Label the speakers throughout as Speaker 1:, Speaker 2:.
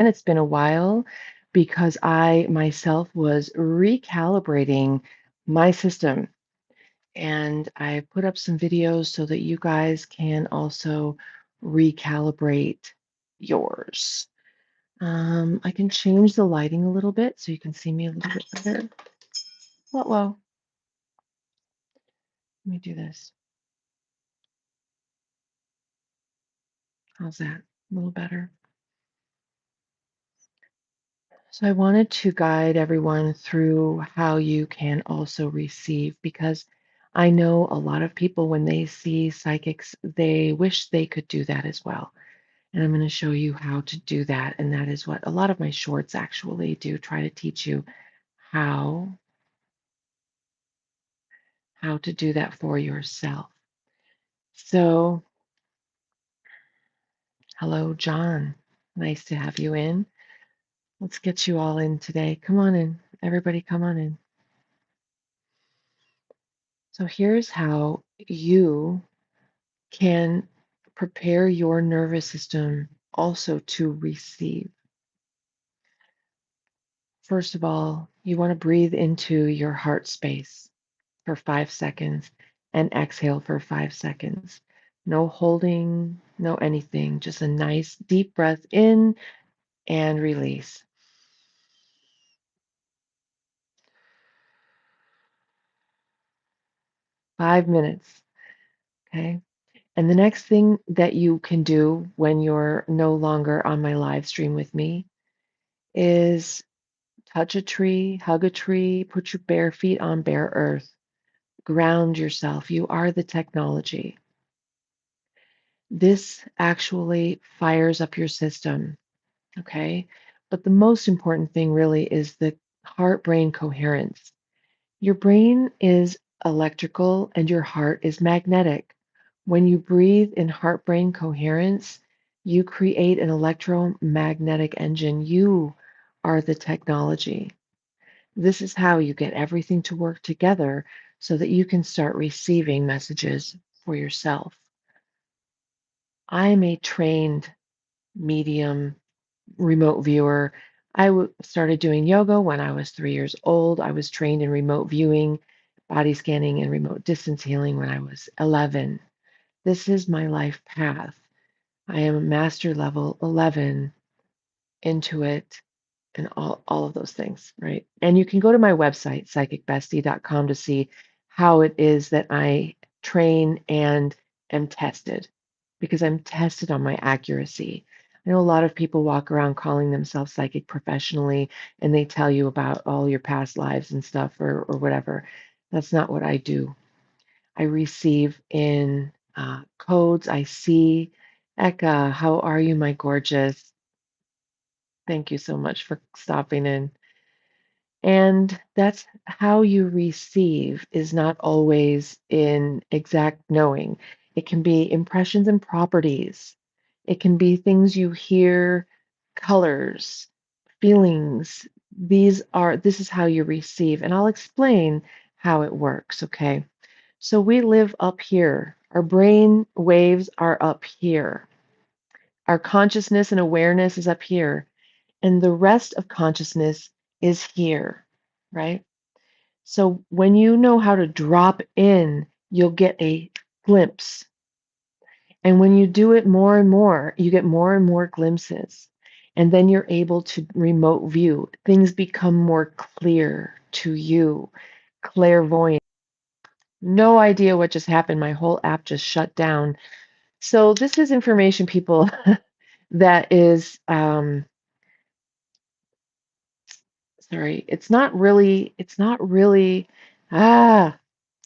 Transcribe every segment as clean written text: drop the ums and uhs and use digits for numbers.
Speaker 1: And it's been a while because I myself was recalibrating my system. And I put up some videos so that you guys can also recalibrate yours. I can change the lighting a little bit so you can see me a little bit better. Whoa. Let me do this. How's that? A little better. So I wanted to guide everyone through how you can also receive because I know a lot of people, when they see psychics, they wish they could do that as well. And I'm going to show you how to do that. And that is what a lot of my shorts actually do, try to teach you how how to do that for yourself. So, hello, John. Nice to have you in. Let's get you all in today. Come on in. Everybody, come on in. So, here's how you can prepare your nervous system also to receive. First of all, you want to breathe into your heart space for 5 seconds and exhale for 5 seconds. No holding, no anything, just a nice deep breath in and release. 5 minutes. Okay. And the next thing that you can do when you're no longer on my live stream with me is touch a tree, hug a tree, put your bare feet on bare earth, ground yourself. You are the technology. This actually fires up your system. Okay. But the most important thing really is the heart brain coherence. Your brain is electrical and your heart is magnetic. When you breathe in heart brain coherence, you create an electromagnetic engine. You are the technology. This is how you get everything to work together so that you can start receiving messages for yourself. I'm a trained medium remote viewer. Started doing yoga when I was 3 years old. I was trained in remote viewing, body scanning, and remote distance healing when I was 11. This is my life path. I am a master level 11 into it and all of those things, right? And you can go to my website, psychicbestie.com, to see how it is that I train and am tested because I'm tested on my accuracy. I know a lot of people walk around calling themselves psychic professionally and they tell you about all your past lives and stuff or whatever. That's not what I do. I receive in codes. I see. Eka, how are you, my gorgeous? Thank you so much for stopping in. And that's how you receive is not always in exact knowing. It can be impressions and properties. It can be things you hear, colors, feelings. This is how you receive. And I'll explain how it works, okay? So we live up here. Our brain waves are up here. Our consciousness and awareness is up here. And the rest of consciousness is here, right? So when you know how to drop in, you'll get a glimpse. And when you do it more and more, you get more and more glimpses. And then you're able to remote view. Things become more clear to you, clairvoyant. No idea what just happened. My whole app just shut down. So this is information, people, that is sorry, it's not really ah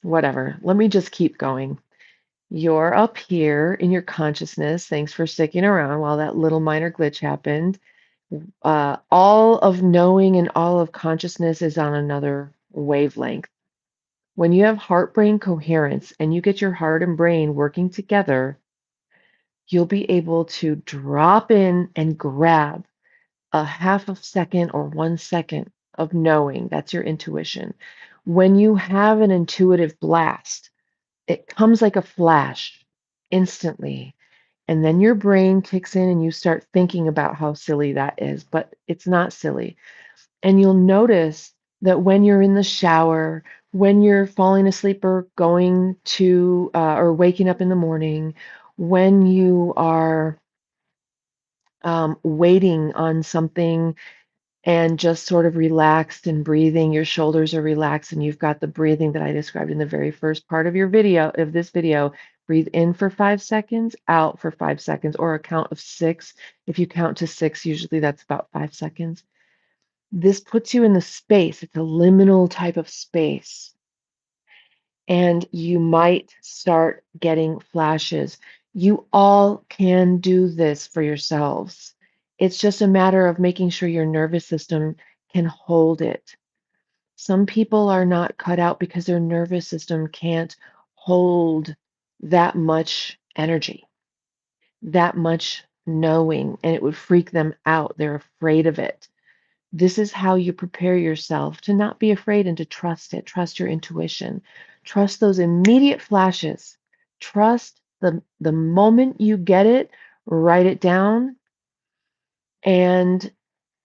Speaker 1: whatever. Let me just keep going. You're up here in your consciousness. Thanks for sticking around while that little minor glitch happened. All of knowing and all of consciousness is on another wavelength. When you have heart brain coherence and you get your heart and brain working together, you'll be able to drop in and grab a half a second or 1 second of knowing. That's your intuition. When you have an intuitive blast, it comes like a flash instantly. And then your brain kicks in and you start thinking about how silly that is, but it's not silly. And you'll notice that when you're in the shower, when you're falling asleep or going to, or waking up in the morning, when you are waiting on something and just sort of relaxed and breathing, your shoulders are relaxed, and you've got the breathing that I described in the very first part of your video, of this video. Breathe in for 5 seconds, out for 5 seconds, or a count of six. If you count to six, usually that's about 5 seconds. This puts you in the space. It's a liminal type of space. And you might start getting flashes. You all can do this for yourselves. It's just a matter of making sure your nervous system can hold it. Some people are not cut out because their nervous system can't hold that much energy, that much knowing, and it would freak them out. They're afraid of it. This is how you prepare yourself to not be afraid and to trust it. Trust your intuition. Trust those immediate flashes. Trust the moment you get it, write it down and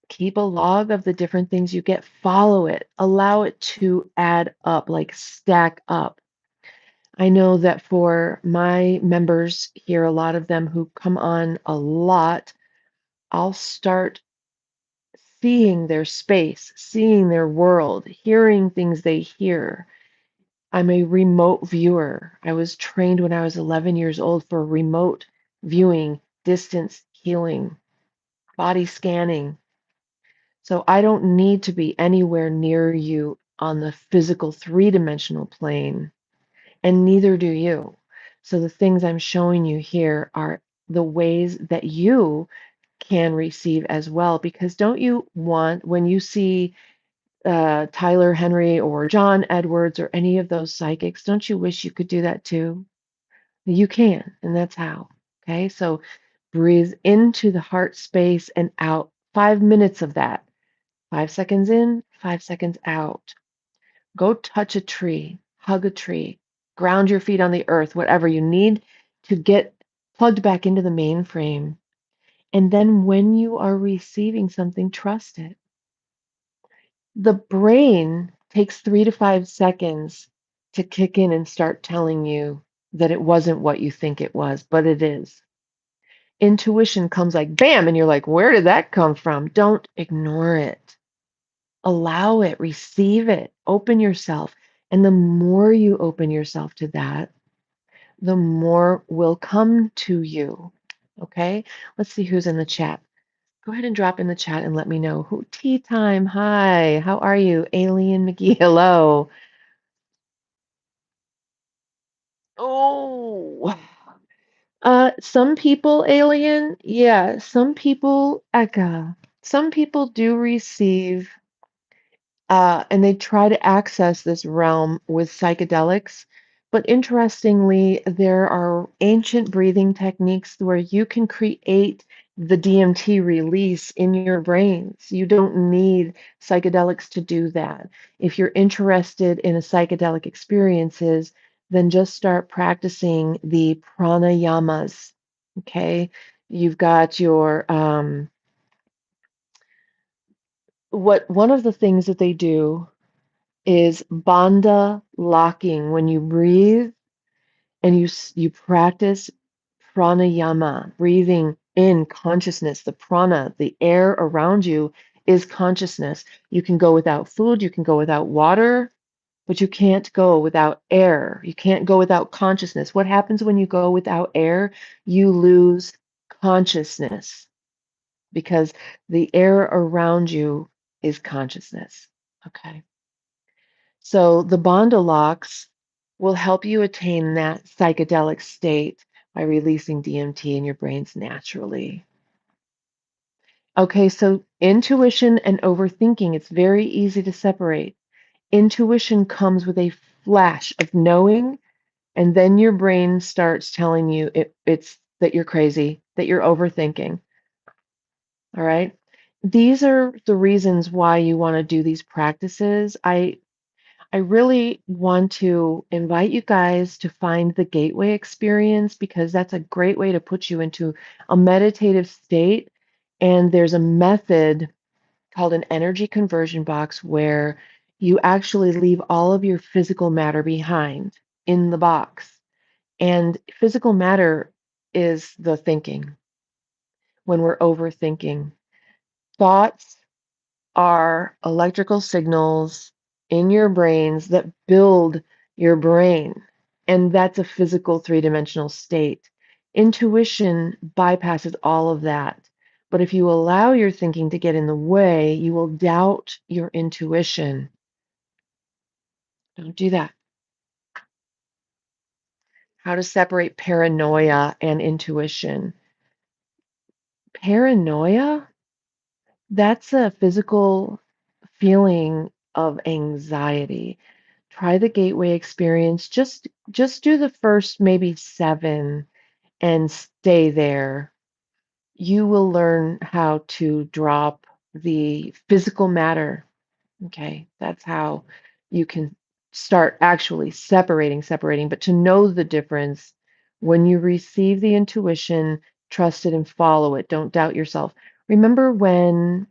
Speaker 1: keep a log of the different things you get. Follow it. Allow it to add up, like stack up. I know that for my members here, a lot of them who come on a lot, I'll start seeing their space, seeing their world, hearing things they hear. I'm a remote viewer. I was trained when I was 11 years old for remote viewing, distance healing, body scanning. So I don't need to be anywhere near you on the physical three-dimensional plane, and neither do you. So the things I'm showing you here are the ways that you can receive as well. Because don't you want, when you see Tyler Henry or John Edwards or any of those psychics, don't you wish you could do that too? You can, and that's how. Okay, so breathe into the heart space and out. 5 minutes of that. 5 seconds in, 5 seconds out. Go touch a tree, hug a tree, ground your feet on the earth, whatever you need to get plugged back into the mainframe. And then when you are receiving something, trust it. The brain takes 3 to 5 seconds to kick in and start telling you that it wasn't what you think it was, but it is. Intuition comes like bam, and you're like, where did that come from? Don't ignore it. Allow it, receive it, open yourself. And the more you open yourself to that, the more will come to you. Okay? Let's see who's in the chat. Go ahead and drop in the chat and let me know who. Tea time. Hi. How are you? Alien McGee. Hello. Oh. Some people, Alien, yeah, some people, Eka, some people do receive and they try to access this realm with psychedelics. But interestingly, there are ancient breathing techniques where you can create the DMT release in your brains. You don't need psychedelics to do that. If you're interested in a psychedelic experiences, then just start practicing the pranayamas. Okay, you've got your what one of the things that they do is bandha locking. When you breathe and you practice pranayama, breathing in consciousness, the prana, the air around you is consciousness. You can go without food, you can go without water, but you can't go without air. You can't go without consciousness. What happens when you go without air? You lose consciousness because the air around you is consciousness. Okay. So the Bondolocks will help you attain that psychedelic state by releasing DMT in your brains naturally. Okay, so intuition and overthinking, it's very easy to separate. Intuition comes with a flash of knowing, and then your brain starts telling you it's that you're crazy, that you're overthinking. All right. These are the reasons why you want to do these practices. I really want to invite you guys to find the gateway experience because that's a great way to put you into a meditative state. And there's a method called an energy conversion box where you actually leave all of your physical matter behind in the box. And physical matter is the thinking when we're overthinking. Thoughts are electrical signals in your brains that build your brain. And that's a physical three-dimensional state. Intuition bypasses all of that. But if you allow your thinking to get in the way, you will doubt your intuition. Don't do that. How to separate paranoia and intuition. Paranoia, that's a physical feeling of anxiety. Try the gateway experience. Just do the first maybe 7 and stay there. You will learn how to drop the physical matter. Okay, that's how you can start actually separating, but to know the difference when you receive the intuition, trust it and follow it. Don't doubt yourself. Remember when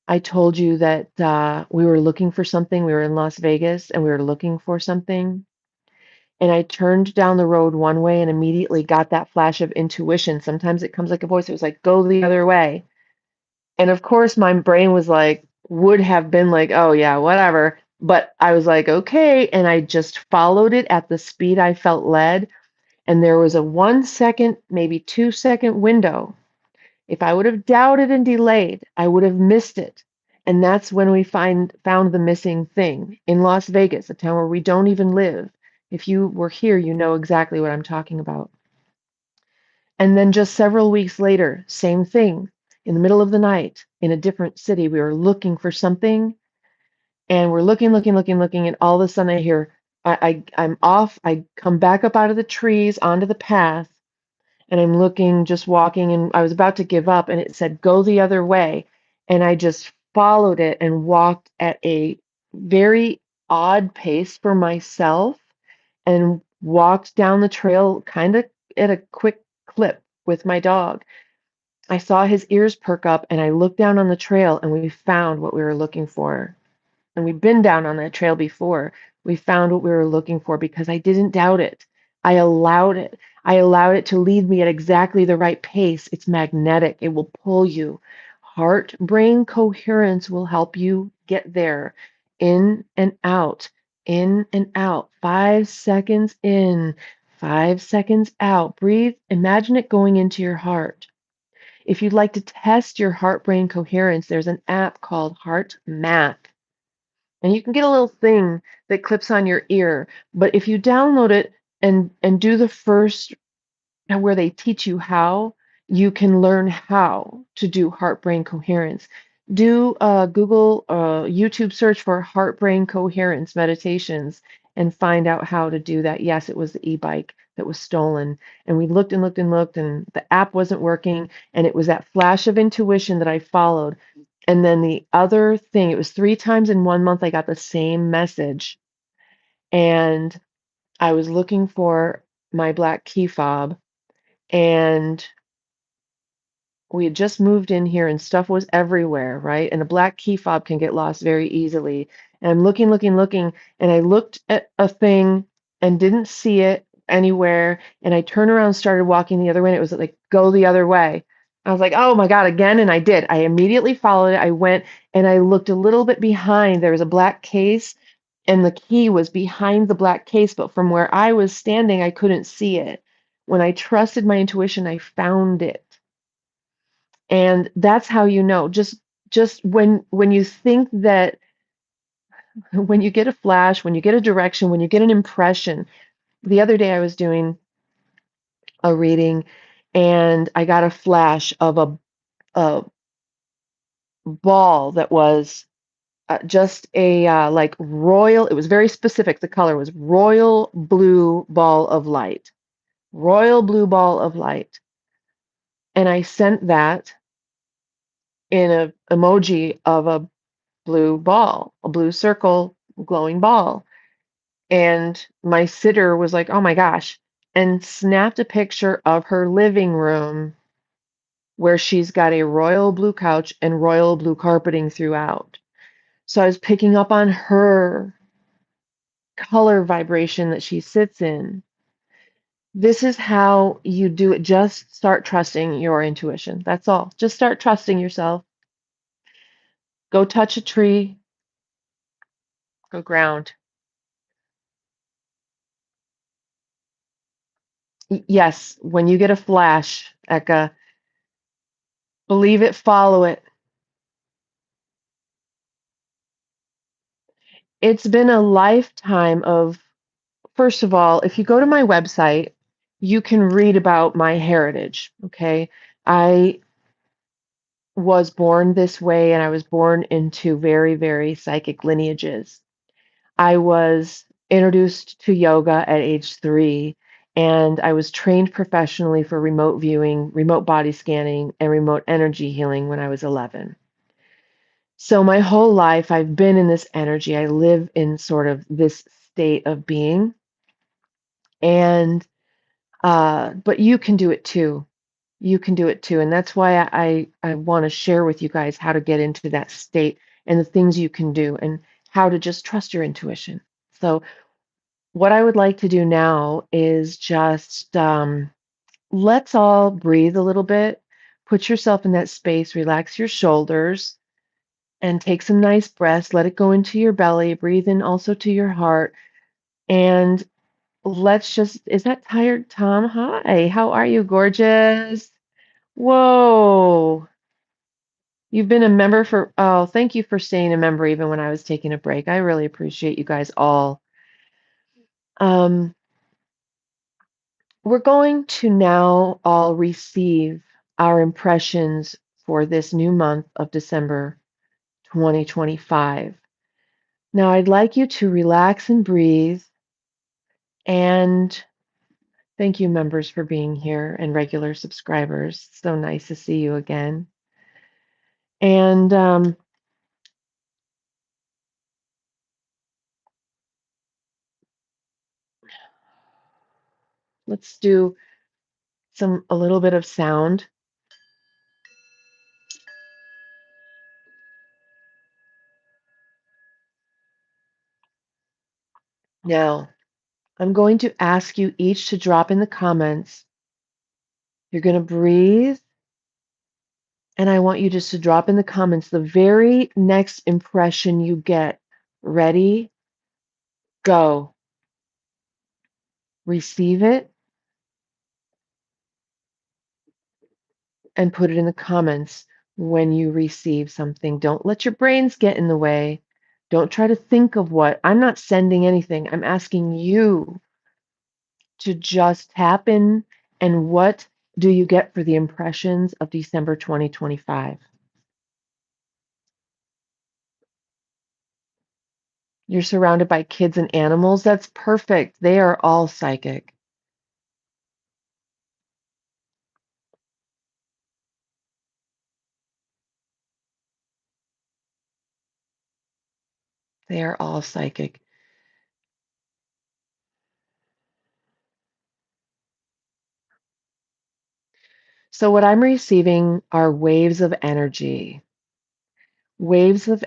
Speaker 1: I told you that we were looking for something? We were in Las Vegas and we were looking for something. And I turned down the road one way and immediately got that flash of intuition. Sometimes it comes like a voice. It was like, go the other way. And of course, my brain was like, would have been like, oh, yeah, whatever. But I was like, okay. And I just followed it at the speed I felt led. And there was a 1 second, maybe 2 second window. If I would have doubted and delayed, I would have missed it. And that's when we found the missing thing in Las Vegas, a town where we don't even live. If you were here, you know exactly what I'm talking about. And then just several weeks later, same thing. In the middle of the night, in a different city, we were looking for something, and we're looking, and all of a sudden I hear, I'm off. I come back up out of the trees onto the path, and I'm looking, just walking, and I was about to give up, and it said, go the other way. And I just followed it and walked at a very odd pace for myself and walked down the trail kind of at a quick clip with my dog. I saw his ears perk up and I looked down on the trail and we found what we were looking for. And we've been down on that trail before. We found what we were looking for because I didn't doubt it. I allowed it. I allowed it to lead me at exactly the right pace. It's magnetic, it will pull you. Heart brain coherence will help you get there. In and out, in and out. 5 seconds in, 5 seconds out. Breathe. Imagine it going into your heart. If you'd like to test your heart brain coherence, there's an app called Heart Map. And you can get a little thing that clips on your ear. But if you download it and do the first where they teach you how, you can learn how to do heart brain coherence. Do Google YouTube search for heart brain coherence meditations and find out how to do that. Yes, it was the e-bike that was stolen. And we looked and looked and looked, and the app wasn't working. And it was that flash of intuition that I followed. And then the other thing, it was 3 times in 1 month I got the same message. And I was looking for my black key fob, and we had just moved in here and stuff was everywhere, right? And a black key fob can get lost very easily. And I'm looking, and I looked at a thing and didn't see it anywhere. And I turned around and started walking the other way, and it was like, go the other way. I was like, oh my God, again. And I did. I immediately followed it. I went and I looked a little bit behind. There was a black case, and the key was behind the black case. But from where I was standing, I couldn't see it. When I trusted my intuition, I found it. And that's how you know. Just when you think that when you get a flash, when you get a direction, when you get an impression. The other day I was doing a reading and I got a flash of a ball that was just a like royal, it was very specific. The color was royal blue ball of light. Royal blue ball of light. And I sent that in a emoji of a blue ball, a blue circle, glowing ball. And my sitter was like, "Oh my gosh," and snapped a picture of her living room where she's got a royal blue couch and royal blue carpeting throughout. So I was picking up on her color vibration that she sits in. This is how you do it. Just start trusting your intuition. That's all. Just start trusting yourself. Go touch a tree, go ground. Yes, when you get a flash, Eka, believe it, follow it. It's been a lifetime of, first of all, if you go to my website, you can read about my heritage. Okay. I was born this way and I was born into very, very psychic lineages. I was introduced to yoga at age 3, and I was trained professionally for remote viewing, remote body scanning, and remote energy healing when I was 11. So my whole life, I've been in this energy. I live in sort of this state of being, and but you can do it too. You can do it too, and that's why I want to share with you guys how to get into that state and the things you can do and how to just trust your intuition. So what I would like to do now is just let's all breathe a little bit. Put yourself in that space, relax your shoulders, and take some nice breaths. Let it go into your belly. Breathe in also to your heart. And let's just, is that tired Tom? Hi, how are you, gorgeous? Whoa. You've been a member for, oh, thank you for staying a member even when I was taking a break. I really appreciate you guys all. Um, We're going to now all receive our impressions for this new month of December 2025. Now, I'd like you to relax and breathe. And thank you, members, for being here and regular subscribers. So nice to see you again. And let's do a little bit of sound. Now, I'm going to ask you each to drop in the comments. You're going to breathe, and I want you just to drop in the comments the very next impression you get. Ready? Go. Receive it and put it in the comments when you receive something. Don't let your brains get in the way. Don't try to think of what. I'm not sending anything. I'm asking you to just tap in, and what do you get for the impressions of December 2025? You're surrounded by kids and animals. That's perfect. They are all psychic. They are all psychic. So, what I'm receiving are waves of energy similar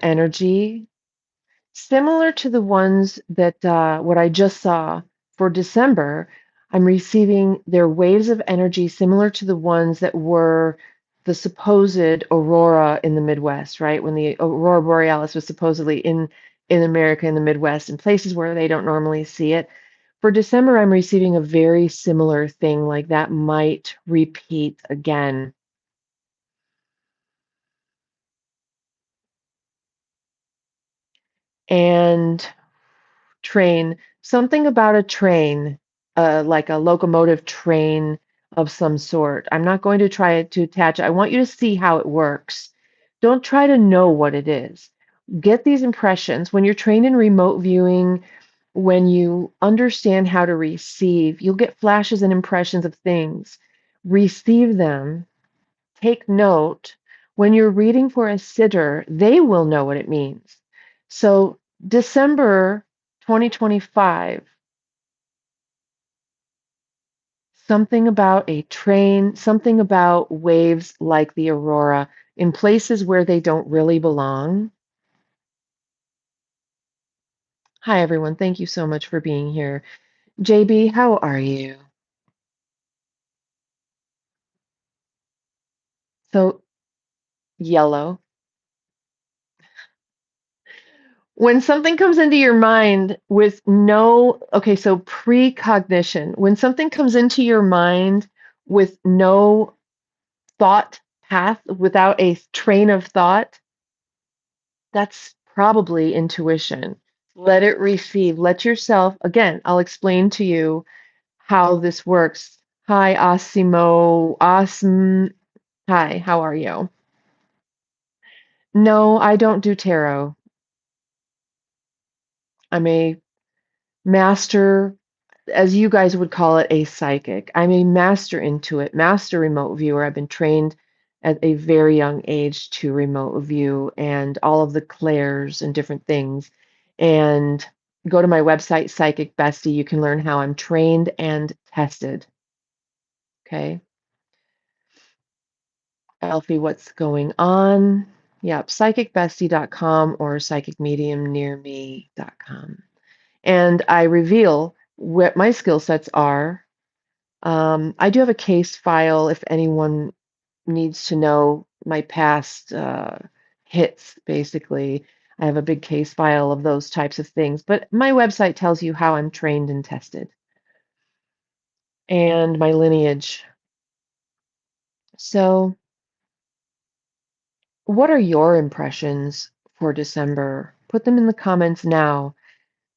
Speaker 1: to the ones that what I just saw for December. I'm receiving their waves of energy similar to the ones that were the supposed aurora in the Midwest, right? When the aurora borealis was supposedly in America in the Midwest and places where they don't normally see it. For December, I'm receiving a very similar thing, like that might repeat again. And train, something about a train, like a locomotive train of some sort. I'm not going to try to attach it. I want you to see how it works. Don't try to know what it is. Get these impressions. When you're trained in remote viewing, when you understand how to receive, you'll get flashes and impressions of things. Receive them, take note. When you're reading for a sitter, they will know what it means. So December 2025, something about a train, something about waves like the aurora in places where they don't really belong. Hi, everyone. Thank you so much for being here. JB, how are you? So, yellow. When something comes into your mind with no, okay, so precognition, when something comes into your mind with no thought path, without a train of thought, that's probably intuition. Let it receive. Let yourself, again, I'll explain to you how this works. Hi, Asimo. Hi, how are you? No, I don't do tarot. I'm a master, as you guys would call it, a psychic. I'm a master intuit, master remote viewer. I've been trained at a very young age to remote view and all of the clairs and different things. And go to my website, Psychic Bestie. You can learn how I'm trained and tested. Okay. Elfie, what's going on? Yep, psychicbestie.com or psychicmediumnearme.com. And I reveal what my skill sets are. I do have a case file if anyone needs to know my past hits, basically. I have a big case file of those types of things. But my website tells you how I'm trained and tested and my lineage. So, what are your impressions for December? Put them in the comments now.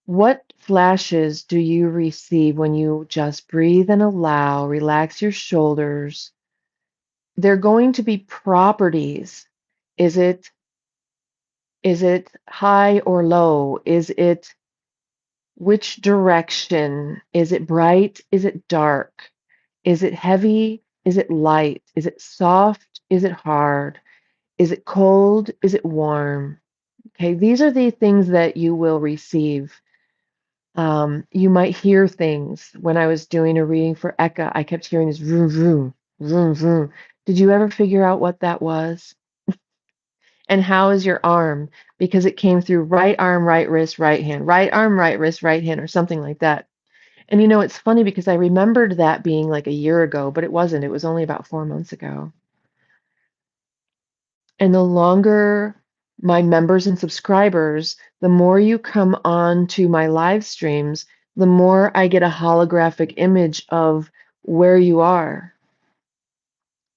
Speaker 1: What flashes do you receive when you just breathe and allow, relax your shoulders? They're going to be properties. Is it high or low? Is it which direction? Is it bright? Is it dark? Is it heavy? Is it light? Is it soft? Is it hard? Is it cold? Is it warm? Okay, these are the things that you will receive. You might hear things. When I was doing a reading for Eka, I kept hearing this vroom, vroom, vroom, vroom. Did you ever figure out what that was? And how is your arm? Because it came through right arm, right wrist, right hand, right arm, right wrist, right hand, or something like that. And it's funny because I remembered that being like a year ago, but it wasn't. It was only about 4 months ago. And the longer my members and subscribers, the more you come on to my live streams, the more I get a holographic image of where you are.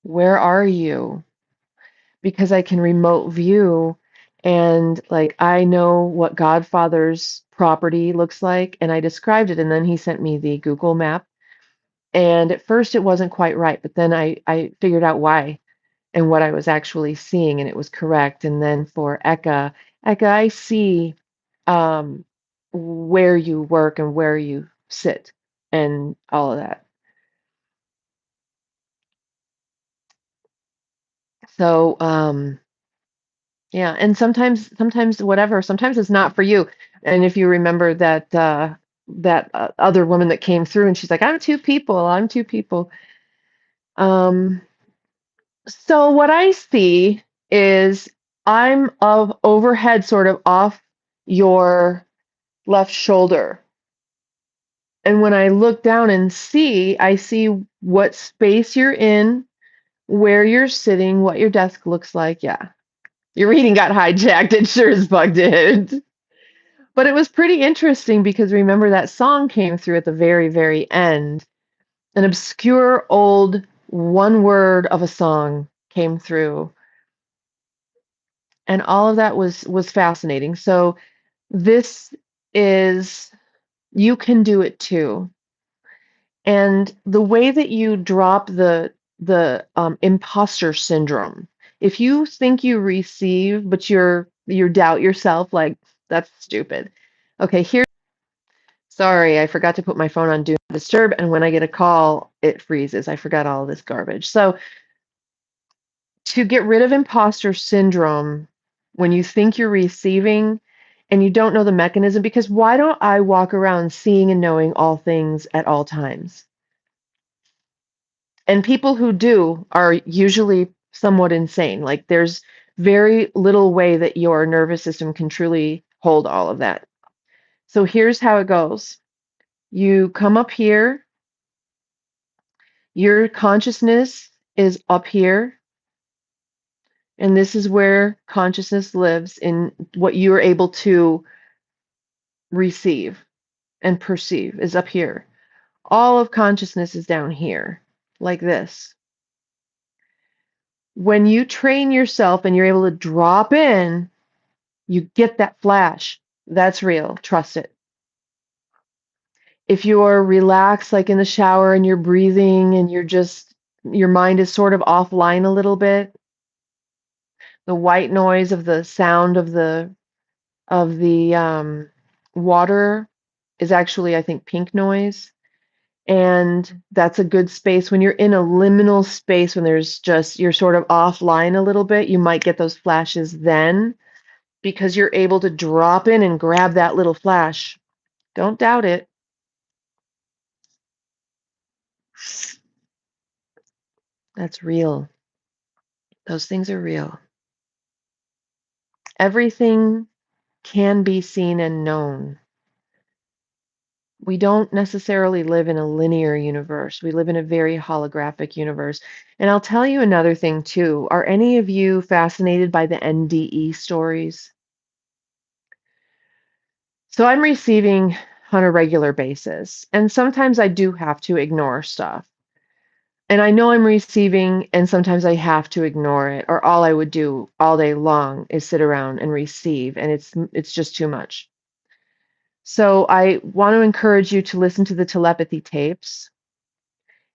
Speaker 1: Where are you? Because I can remote view and like I know what Godfather's property looks like and I described it and then he sent me the Google map. And at first it wasn't quite right, but then I figured out why and what I was actually seeing, and it was correct. And then for Eka, I see um, where you work and where you sit and all of that. So yeah, and sometimes whatever, sometimes it's not for you. And if you remember that other woman that came through, and she's like, "I'm two people. I'm two people." Um, So what I see is I'm of overhead sort of off your left shoulder. And when I look down and see, I see what space you're in, where you're sitting, what your desk looks like. Yeah. Your reading got hijacked. It sure as fuck did. But it was pretty interesting because remember that song came through at the very, very end. An obscure old one word of a song came through and all of that was fascinating. So this is you can do it too. And the way that you drop the imposter syndrome, if you think you receive, but you doubt yourself, like that's stupid. Okay, here. Sorry, I forgot to put my phone on Do Not Disturb, and when I get a call, it freezes. I forgot all this garbage. So to get rid of imposter syndrome, when you think you're receiving, and you don't know the mechanism, because why don't I walk around seeing and knowing all things at all times? And people who do are usually somewhat insane. Like there's very little way that your nervous system can truly hold all of that. So here's how it goes. You come up here, your consciousness is up here, and this is where consciousness lives in what you are able to receive and perceive is up here. All of consciousness is down here, like this. When you train yourself and you're able to drop in, you get that flash. That's real. Trust it. If you're relaxed, like in the shower, and you're breathing and your mind is sort of offline a little bit, the white noise of the sound of the water is actually, I think, pink noise. And that's a good space. When you're in a liminal space, when you're sort of offline a little bit, you might get those flashes then, because you're able to drop in and grab that little flash. Don't doubt it. That's real. Those things are real. Everything can be seen and known. We don't necessarily live in a linear universe. We live in a very holographic universe. And I'll tell you another thing too. Are any of you fascinated by the NDE stories? So I'm receiving on a regular basis, and sometimes I do have to ignore stuff. And I know I'm receiving, and sometimes I have to ignore it, or all I would do all day long is sit around and receive, and it's just too much. So I want to encourage you to listen to the telepathy tapes,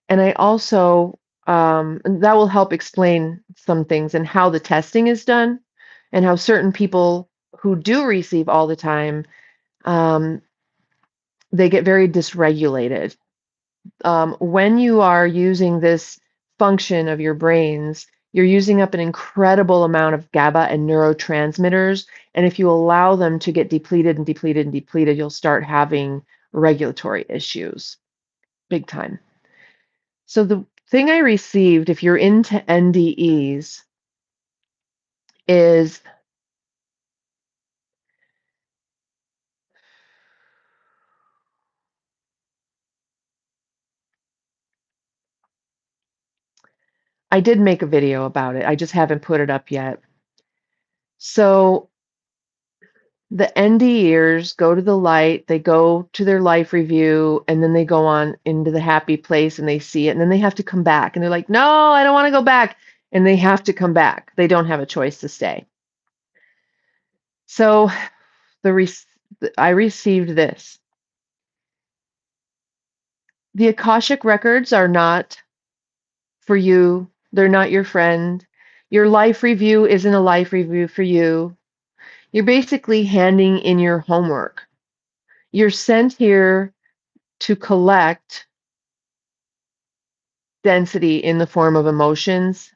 Speaker 1: and I also and that will help explain some things and how the testing is done, and how certain people who do receive all the time, um, they get very dysregulated. When you are using this function of your brains, you're using up an incredible amount of GABA and neurotransmitters. And if you allow them to get depleted and depleted and depleted, you'll start having regulatory issues big time. So the thing I received, if you're into NDEs, is I did make a video about it. I just haven't put it up yet. So the NDers go to the light, they go to their life review, and then they go on into the happy place and they see it, and then they have to come back. And they're like, no, I don't want to go back. And they have to come back. They don't have a choice to stay. So I received this. The Akashic records are not for you, they're not your friend. Your life review isn't a life review for you. You're basically handing in your homework. You're sent here to collect density in the form of emotions,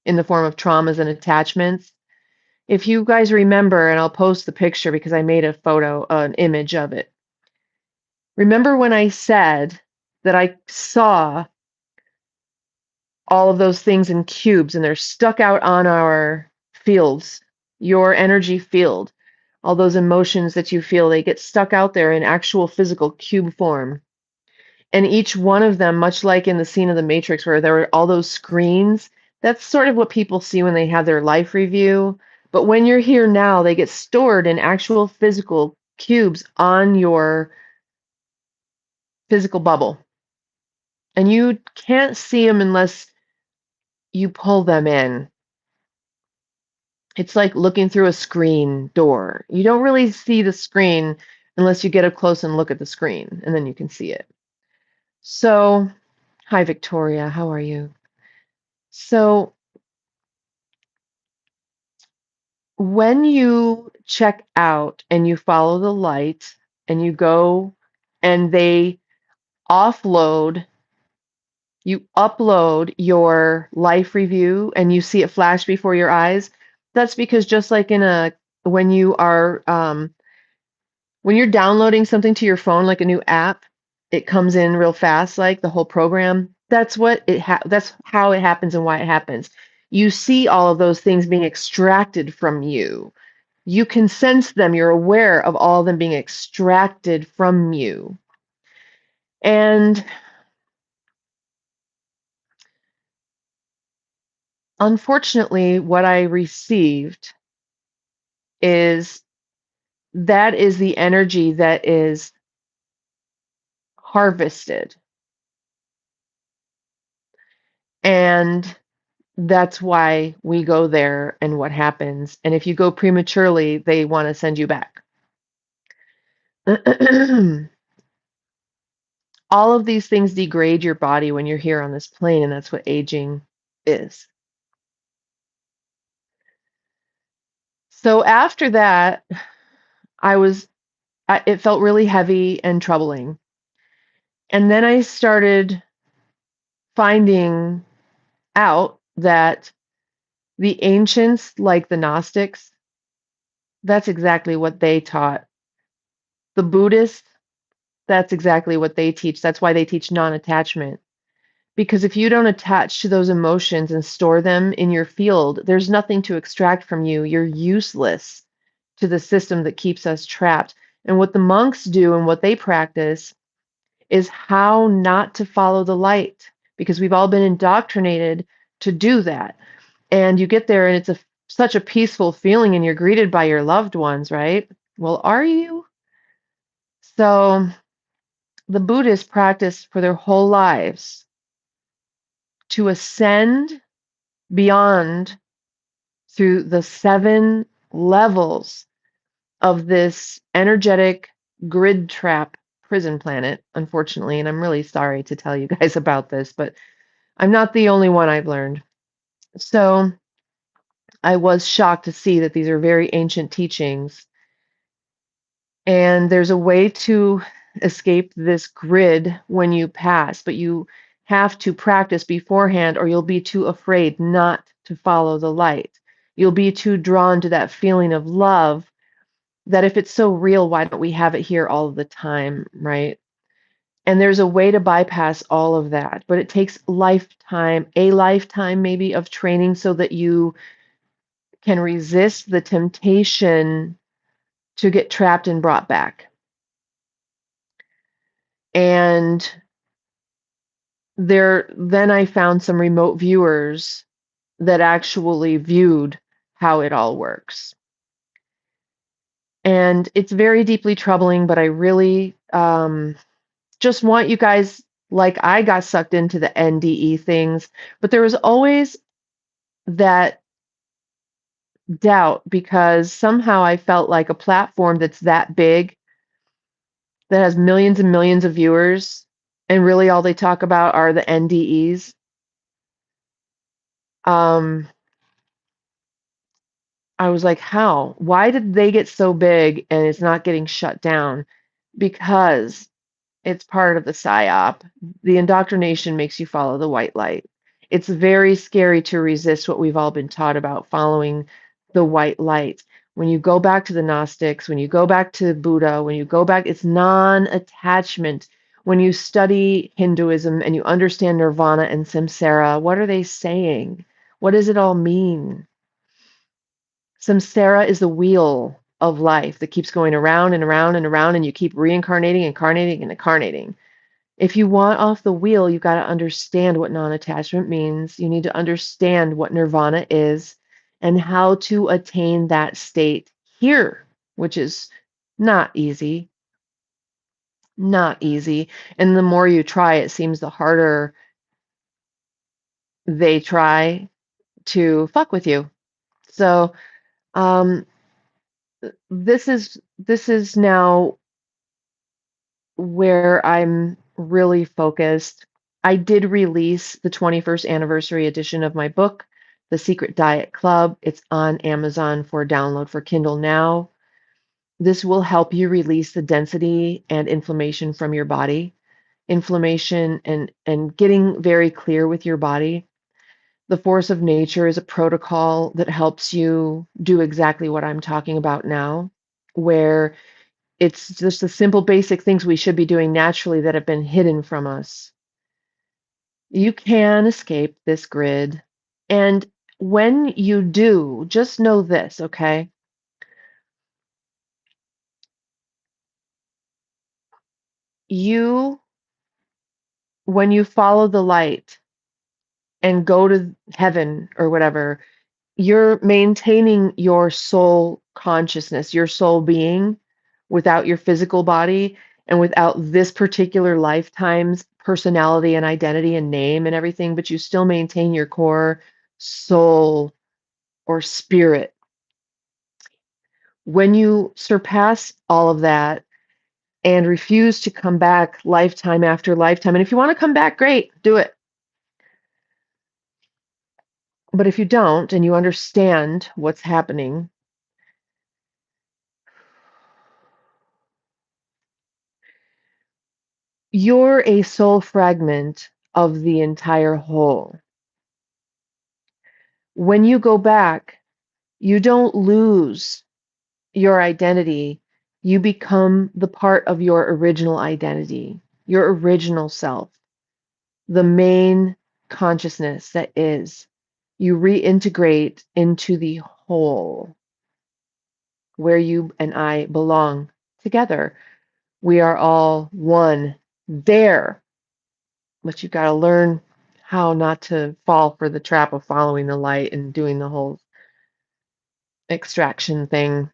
Speaker 1: in the form of traumas and attachments. If you guys remember, and I'll post the picture because I made a photo, an image of it. Remember when I said that I saw all of those things in cubes and they're stuck out on our fields, your energy field, all those emotions that you feel, they get stuck out there in actual physical cube form. And each one of them, much like in the scene of the Matrix where there were all those screens, that's sort of what people see when they have their life review. But when you're here now, they get stored in actual physical cubes on your physical bubble. And you can't see them unless you pull them in. It's like looking through a screen door. You don't really see the screen unless you get up close and look at the screen, and then you can see it. So, hi, Victoria. How are you? So, when you check out and you follow the light and you go and they offload, you upload your life review and you see it flash before your eyes, that's because just like when you are When you're downloading something to your phone, like a new app, it comes in real fast, like the whole program. That's how it happens and why it happens. You see all of those things being extracted from you. You can sense them. You're aware of all of them being extracted from you. And unfortunately, what I received is that is the energy that is harvested. And that's why we go there and what happens. And if you go prematurely, they want to send you back. All of these things degrade your body when you're here on this plane, and that's what aging is. So after that, it felt really heavy and troubling. And then I started finding out that the ancients, like the Gnostics, that's exactly what they taught. The Buddhists, that's exactly what they teach. That's why they teach non-attachment. Because if you don't attach to those emotions and store them in your field, there's nothing to extract from you. You're useless to the system that keeps us trapped. And what the monks do and what they practice is how not to follow the light, because we've all been indoctrinated to do that. And you get there and it's such a peaceful feeling and you're greeted by your loved ones, right? Well, are you? So the Buddhists practice for their whole lives to ascend beyond through the 7 levels of this energetic grid trap prison planet, unfortunately. And I'm really sorry to tell you guys about this, but I'm not the only one I've learned. So I was shocked to see that these are very ancient teachings. And there's a way to escape this grid when you pass, but you have to practice beforehand or you'll be too afraid not to follow the light. You'll be too drawn to that feeling of love that if it's so real, why don't we have it here all the time, right? And there's a way to bypass all of that, but it takes a lifetime maybe of training so that you can resist the temptation to get trapped and brought back. And then I found some remote viewers that actually viewed how it all works. And it's very deeply troubling, but I really just want you guys, like I got sucked into the NDE things, but there was always that doubt because somehow I felt like a platform that's that big, that has millions and millions of viewers, and really all they talk about are the NDEs. Um, I was like, how? Why did they get so big and it's not getting shut down? Because it's part of the psyop. The indoctrination makes you follow the white light. It's very scary to resist what we've all been taught about following the white light. When you go back to the Gnostics, when you go back to Buddha, when you go back, it's non-attachment. When you study Hinduism and you understand nirvana and samsara, what are they saying? What does it all mean? Samsara is the wheel of life that keeps going around and around and around, and you keep reincarnating, incarnating, and incarnating. If you want off the wheel, you've got to understand what non-attachment means. You need to understand what nirvana is and how to attain that state here, which is not easy. Not easy. And the more you try, it seems the harder they try to fuck with you. So, um, this is now where I'm really focused. I did release the 21st anniversary edition of my book, The Secret Diet Club. It's on Amazon for download for Kindle now. This will help you release the density and inflammation from your body. Inflammation and getting very clear with your body. The Force of Nature is a protocol that helps you do exactly what I'm talking about now, where It's just the simple, basic things we should be doing naturally that have been hidden from us. You can escape this grid. And when you do, just know this, okay? You, when you follow the light and go to heaven or whatever, you're maintaining your soul consciousness, your soul being without your physical body and without this particular lifetime's personality and identity and name and everything, but you still maintain your core soul or spirit. When you surpass all of that and refuse to come back lifetime after lifetime, and if you want to come back, great, do it. But if you don't and you understand what's happening, you're a soul fragment of the entire whole. When you go back, you don't lose your identity. You become the part of your original identity, your original self, the main consciousness that is. You reintegrate into the whole where you and I belong together. We are all one there, but you've got to learn how not to fall for the trap of following the light and doing the whole extraction thing.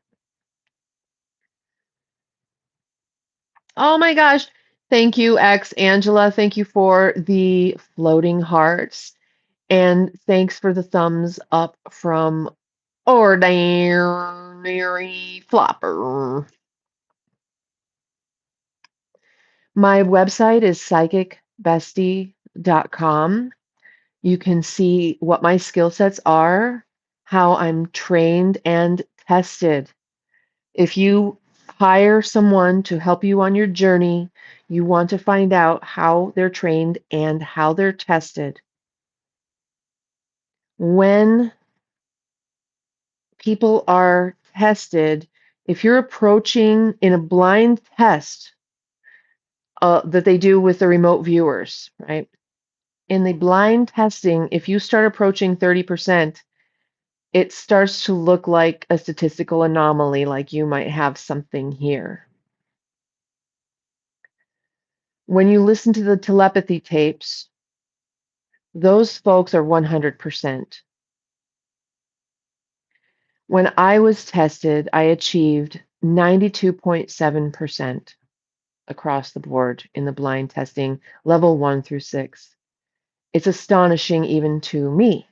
Speaker 1: Oh my gosh. Thank you, ex Angela. Thank you for the floating hearts. And thanks for the thumbs up from Ordinary Flopper. My website is psychicbestie.com. You can see what my skill sets are, how I'm trained and tested. If you hire someone to help you on your journey, you want to find out how they're trained and how they're tested. When people are tested, if you're approaching in a blind test that they do with the remote viewers, right? In the blind testing, if you start approaching 30%, it starts to look like a statistical anomaly, like you might have something here. When you listen to the telepathy tapes, those folks are 100%. When I was tested, I achieved 92.7% across the board in the blind testing, level 1 through 6. It's astonishing even to me.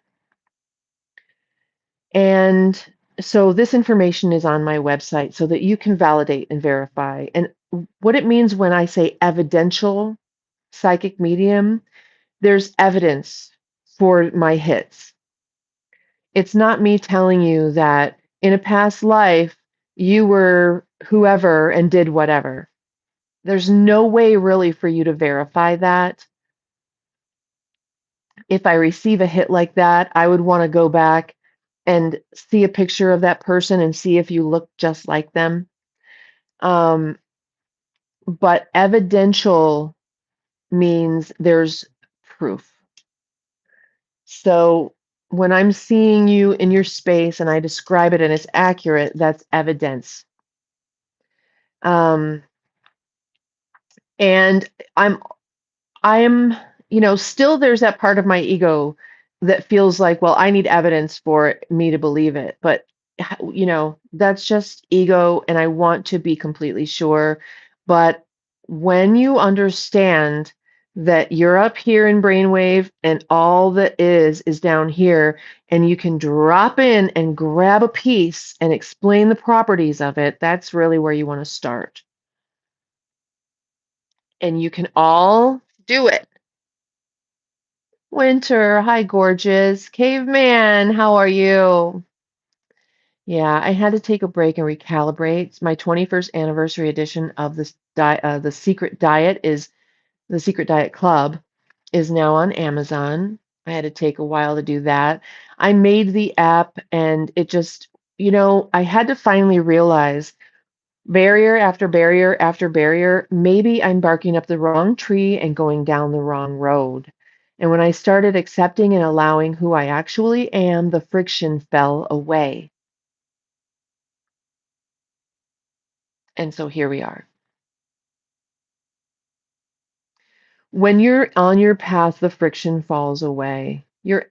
Speaker 1: And so this information is on my website so that you can validate and verify. And what it means when I say evidential psychic medium, there's evidence for my hits. It's not me telling you that in a past life you were whoever and did whatever. There's no way really for you to verify that. If I receive a hit like that, I would want to go back and see a picture of that person and see if you look just like them. Um, but evidential means there's proof. So when I'm seeing you in your space and I describe it and it's accurate, that's evidence. Um, and I'm I'm, still there's that part of my ego that feels like, well, I need evidence for me to believe it. But, that's just ego, and I want to be completely sure. But when you understand that you're up here in brainwave and all that is down here, and you can drop in and grab a piece and explain the properties of it, that's really where you want to start. And you can all do it. Winter, hi, gorgeous. Caveman, how are you? Yeah, I had to take a break and recalibrate. It's my 21st anniversary edition of the Secret Diet is the Secret Diet Club is now on Amazon. I had to take a while to do that. I made the app and it just, I had to finally realize Barrier after barrier after barrier. Maybe I'm barking up the wrong tree and going down the wrong road. And when I started accepting and allowing who I actually am, the friction fell away. And so here we are. When you're on your path, the friction falls away. Your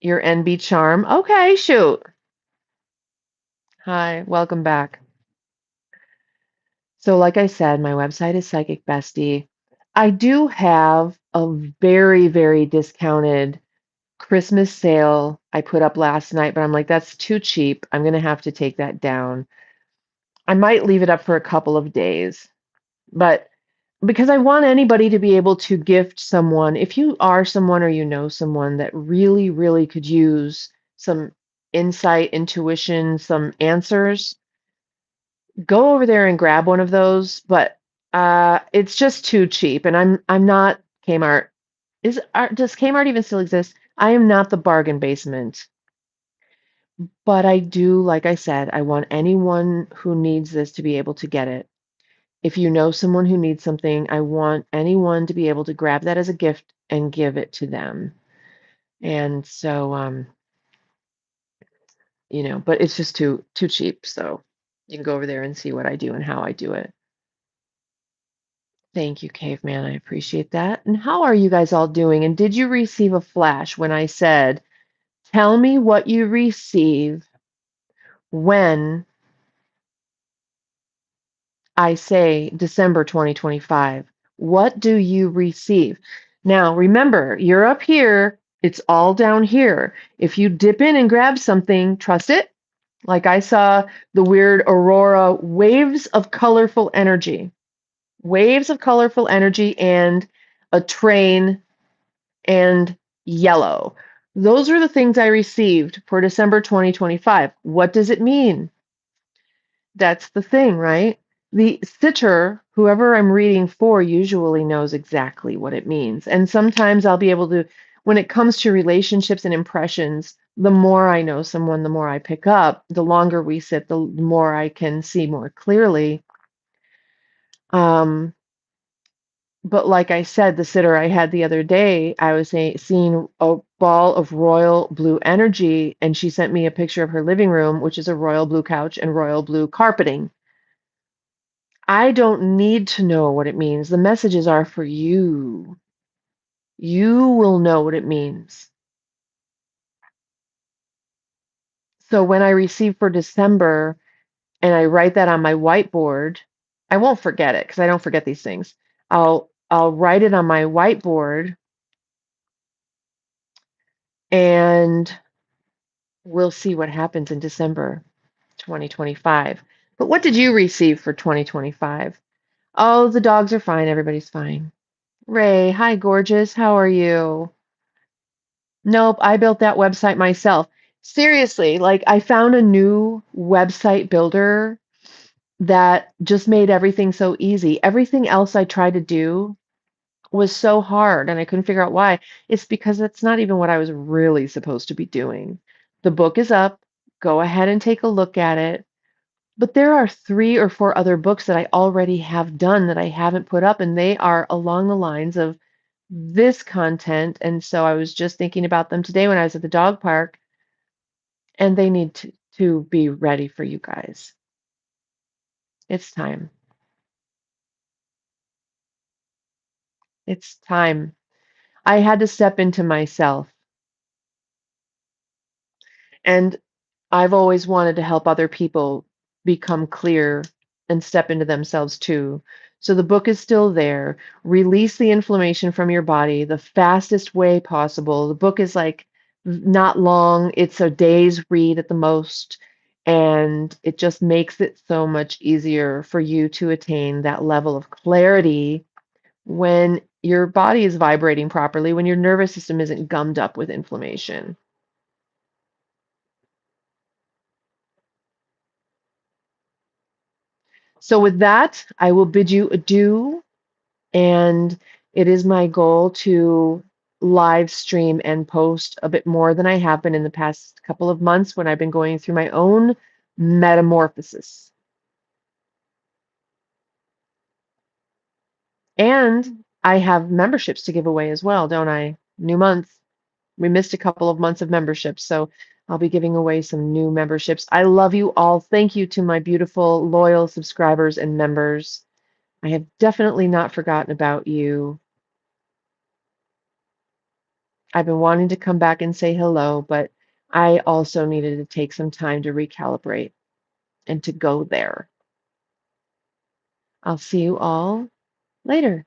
Speaker 1: NB charm. Okay, shoot. Hi, welcome back. So, like I said, my website is Psychic Bestie. I do have a very, very discounted Christmas sale I put up last night, but I'm like, that's too cheap. I'm going to have to take that down. I might leave it up for a couple of days, but because I want anybody to be able to gift someone, if you are someone or you know someone that really, really could use some insight, intuition, some answers, go over there and grab one of those. But it's just too cheap, and I'm not Kmart. Does Kmart even still exist? I am not the bargain basement. But I do, like I said, I want anyone who needs this to be able to get it. If you know someone who needs something, I want anyone to be able to grab that as a gift and give it to them. And so, but it's just too cheap. So you can go over there and see what I do and how I do it. Thank you, Caveman. I appreciate that. And how are you guys all doing? And did you receive a flash when I said, tell me what you receive when I say December 2025? What do you receive? Now, remember, you're up here, it's all down here. If you dip in and grab something, trust it. Like I saw the weird aurora, waves of colorful energy, and a train and yellow. Those are the things I received for December 2025. What does it mean? That's the thing, right? The sitter, whoever I'm reading for, usually knows exactly what it means. And sometimes I'll be able to, when it comes to relationships and impressions, the more I know someone, the more I pick up, the longer we sit, the more I can see more clearly. Um, but like I said, the sitter I had the other day, I was seeing a ball of royal blue energy, and she sent me a picture of her living room, which is a royal blue couch and royal blue carpeting. I don't need to know what it means. The messages are for you. You will know what it means. So when I receive for December and I write that on my whiteboard, I won't forget it because I don't forget these things. I'll write it on my whiteboard and we'll see what happens in December 2025. But what did you receive for 2025? Oh, the dogs are fine. Everybody's fine. Ray, hi, gorgeous. How are you? Nope, I built that website myself. Seriously, like I found a new website builder that just made everything so easy. Everything else I tried to do was so hard and I couldn't figure out why. It's because that's not even what I was really supposed to be doing. The book is up. Go ahead and take a look at it. But there are 3 or 4 other books that I already have done that I haven't put up, and they are along the lines of this content. And so I was just thinking about them today when I was at the dog park, and they need to be ready for you guys. It's time. It's time. I had to step into myself. And I've always wanted to help other people become clear and step into themselves too. So the book is still there. Release the inflammation from your body the fastest way possible. The book is like not long, it's a day's read at the most. And it just makes it so much easier for you to attain that level of clarity when your body is vibrating properly, when your nervous system isn't gummed up with inflammation. So, with that, I will bid you adieu. And it is my goal to live stream and post a bit more than I have been in the past couple of months when I've been going through my own metamorphosis. And I have memberships to give away as well, don't I? New month. We missed a couple of months of memberships, so I'll be giving away some new memberships. I love you all. Thank you to my beautiful, loyal subscribers and members. I have definitely not forgotten about you. I've been wanting to come back and say hello, but I also needed to take some time to recalibrate and to go there. I'll see you all later.